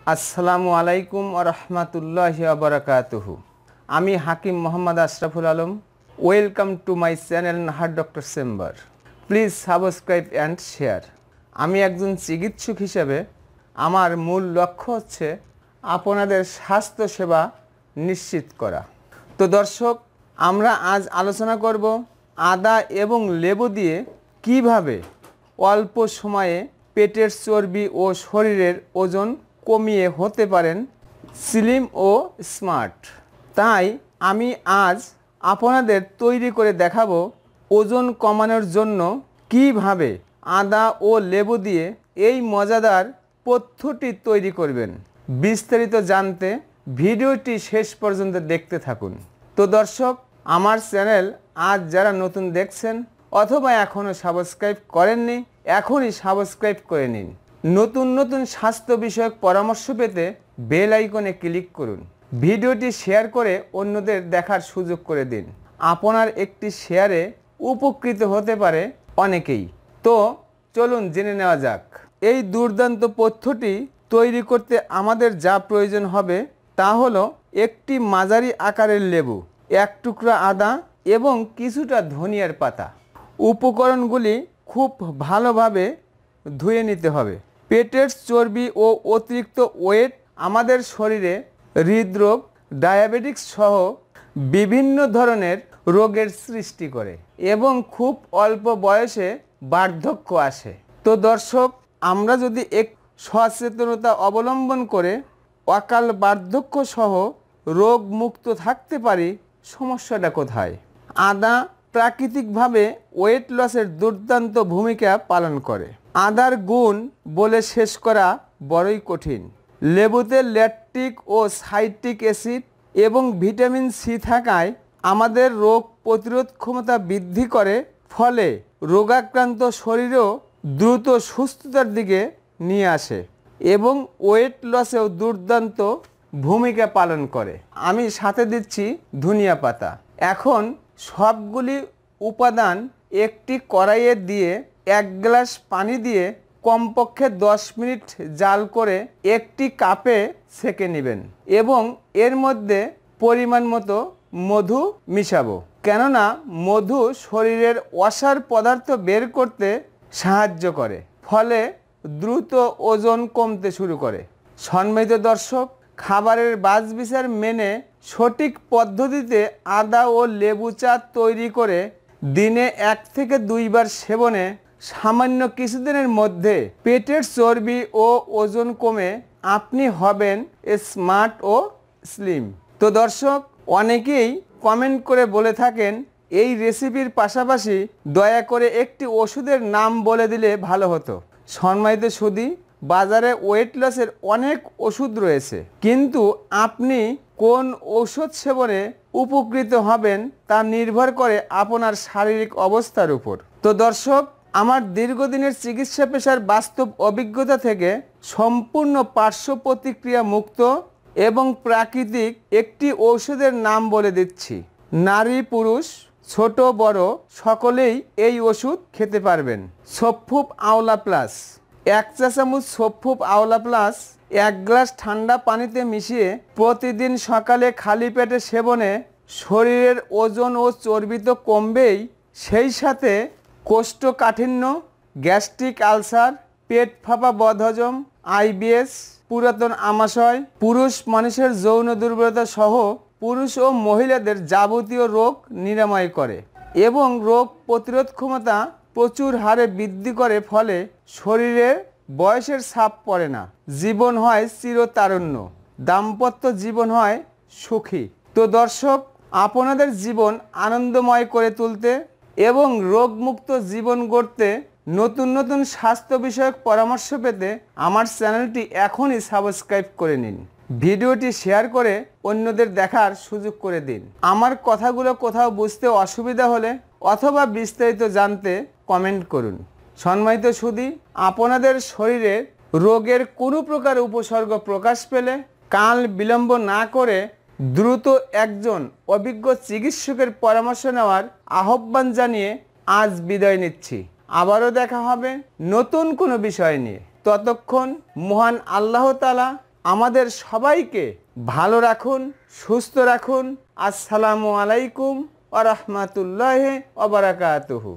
আসসালামু আলাইকুম ওয়া রাহমাতুল্লাহি ওয়া বারাকাতুহু। আমি Hakim Mohammad Ashraful Alam. Welcome to my channel Nahar doctor chamber. Please subscribe and share. আমি একজন চিকিৎসক হিসেবে আমার মূল লক্ষ্য হচ্ছে আপনাদের স্বাস্থ্যসেবা নিশ্চিত করা। তো দর্শক, আমরা আজ আলোচনা করব আদা এবং লেবু দিয়ে কিভাবে অল্প সময়ে পেটের চর্বি ও শরীরের ওজন কমিয়ে হতে পারেন স্লিম ও স্মার্ট। তাই আমি আজ আপনাদের তৈরি করে দেখাবো ওজন কমানোর জন্য কিভাবে আদা ও লেবু দিয়ে এই মজাদার পথ্যটি তৈরি করবেন। বিস্তারিত জানতে ভিডিওটি শেষ পর্যন্ত দেখতে থাকুন। তো দর্শক, আমার চ্যানেল আজ যারা নতুন দেখছেন অথবা এখনও সাবস্ক্রাইব করেননি, এখনই সাবস্ক্রাইব করে নিন। নতুন নতুন স্বাস্থ্য বিষয়ক পরামর্শ পেতে বেল আইকনে ক্লিক করুন। ভিডিওটি শেয়ার করে অন্যদের দেখার সুযোগ করে দিন। আপনার একটি শেয়ারে উপকৃত হতে পারে অনেকেই। তো চলুন জেনে নেওয়া যাক। এই দুর্দান্ত পথ্যটি তৈরি করতে আমাদের যা প্রয়োজন হবে তা হলো একটি মাঝারি আকারের লেবু, এক টুকরা আদা এবং কিছুটা ধনিয়ার পাতা। উপকরণগুলি খুব ভালোভাবে ধুয়ে নিতে হবে। পেটের চর্বি ও অতিরিক্ত ওয়েট আমাদের শরীরে হৃদরোগ, ডায়াবেটিস সহ বিভিন্ন ধরনের রোগের সৃষ্টি করে এবং খুব অল্প বয়সে বার্ধক্য আসে। তো দর্শক, আমরা যদি এক সচেতনতা অবলম্বন করে অকাল বার্ধক্য সহ রোগ মুক্ত থাকতে পারি, সমস্যাটা কোথায়? আদা প্রাকৃতিকভাবে ওয়েট লসের দুর্দান্ত ভূমিকা পালন করে। আদার গুণ বলে শেষ করা বড়ই কঠিন। লেবুতে ল্যাকটিক ও সাইট্রিক অ্যাসিড এবং ভিটামিন সি থাকায় আমাদের রোগ প্রতিরোধ ক্ষমতা বৃদ্ধি করে, ফলে রোগাক্রান্ত শরীরও দ্রুত সুস্থতার দিকে নিয়ে আসে এবং ওয়েট লসেও দুর্দান্ত ভূমিকা পালন করে। আমি সাথে দিচ্ছি ধনিয়া পাতা। এখন সবগুলি উপাদান একটি কড়াইয়ে দিয়ে 1 গ্লাস পানি দিয়ে কমপক্ষে 10 মিনিট জাল করে একটি কাপে ছেঁকে নেবেন এবং এর মধ্যে পরিমাণ মতো মধু মিশাবো। কেননা মধু শরীরের অসার পদার্থ বের করতে সাহায্য করে, ফলে দ্রুত ওজন কমতে শুরু করে। সম্মানিত দর্শক, খাবারের বাছবিচার মেনে সঠিক পদ্ধতিতে আদা ও লেবু চা তৈরি করে দিনে 1 থেকে 2 বার সেবনে সামান্য কিছুদিনের মধ্যে পেটের চর্বি ও ওজন কমে আপনি হবেন স্মার্ট ও স্লিম। তো দর্শক, অনেকেই কমেন্ট করে বলে থাকেন এই রেসিপির পাশাপাশি দয়া করে একটি ওষুধের নাম বলে দিলে ভালো হতো। সম্মানিত সুধী, বাজারে ওয়েট লসের অনেক ওষুধ রয়েছে, কিন্তু আপনি কোন ঔষধ সেবনে উপকৃত হবেন তা নির্ভর করে আপনার শারীরিক অবস্থার উপর। তো দর্শক, আমার দীর্ঘদিনের চিকিৎসা পেশার বাস্তব অভিজ্ঞতা থেকে সম্পূর্ণ পার্শ্ব প্রতিক্রিয়া মুক্ত এবং প্রাকৃতিক একটি ঔষধের নাম বলে দিচ্ছি। নারী পুরুষ ছোট বড় সকলেই এই ওষুধ খেতে পারবেন। সফুপ আওলা প্লাস। 1 চা চামচ সফুপ আওলা প্লাস 1 গ্লাস ঠান্ডা পানিতে মিশিয়ে প্রতিদিন সকালে খালি পেটে সেবনে শরীরের ওজন ও চর্বি তো কমবেই, সেই সাথে কোষ্ঠকাঠিন্য, গ্যাস্ট্রিক আলসার, পেট ফাঁপা, বদহজম, আইবিএস, পুরাতন আমাশয়, পুরুষ মানুষের যৌন দুর্বলতা সহ পুরুষ ও মহিলাদের যাবতীয় রোগ নিরাময় করে এবং রোগ প্রতিরোধ ক্ষমতা প্রচুর হারে বৃদ্ধি করে, ফলে শরীরে বয়সের ছাপ পড়ে না, জীবন হয় চিরতারুণ্য, দাম্পত্য জীবন হয় সুখী। তো দর্শক, আপনাদের জীবন আনন্দময় করে তুলতে এবং রোগমুক্ত জীবন গড়তে নতুন নতুন স্বাস্থ্য বিষয়ক পরামর্শ পেতে আমার চ্যানেলটি এখনই সাবস্ক্রাইব করে নিন। ভিডিওটি শেয়ার করে অন্যদের দেখার সুযোগ করে দিন। আমার কথাগুলো কোথাও বুঝতে অসুবিধা হলে অথবা বিস্তারিত জানতে কমেন্ট করুন। সম্মানিত সুধী, আপনাদের শরীরে রোগের কোনো প্রকার উপসর্গ প্রকাশ পেলে কাল বিলম্ব না করে দ্রুত একজন অভিজ্ঞ চিকিৎসকের পরামর্শ নেওয়ার আহ্বান জানিয়ে আজ বিদায় নিচ্ছি। আবারও দেখা হবে নতুন কোনো বিষয় নিয়ে। ততক্ষণ মহান আল্লাহ তাআলা আমাদের সবাইকে ভালো রাখুন, সুস্থ রাখুন। আসসালামু আলাইকুম ওয়া রাহমাতুল্লাহি ওয়া বারাকাতুহু।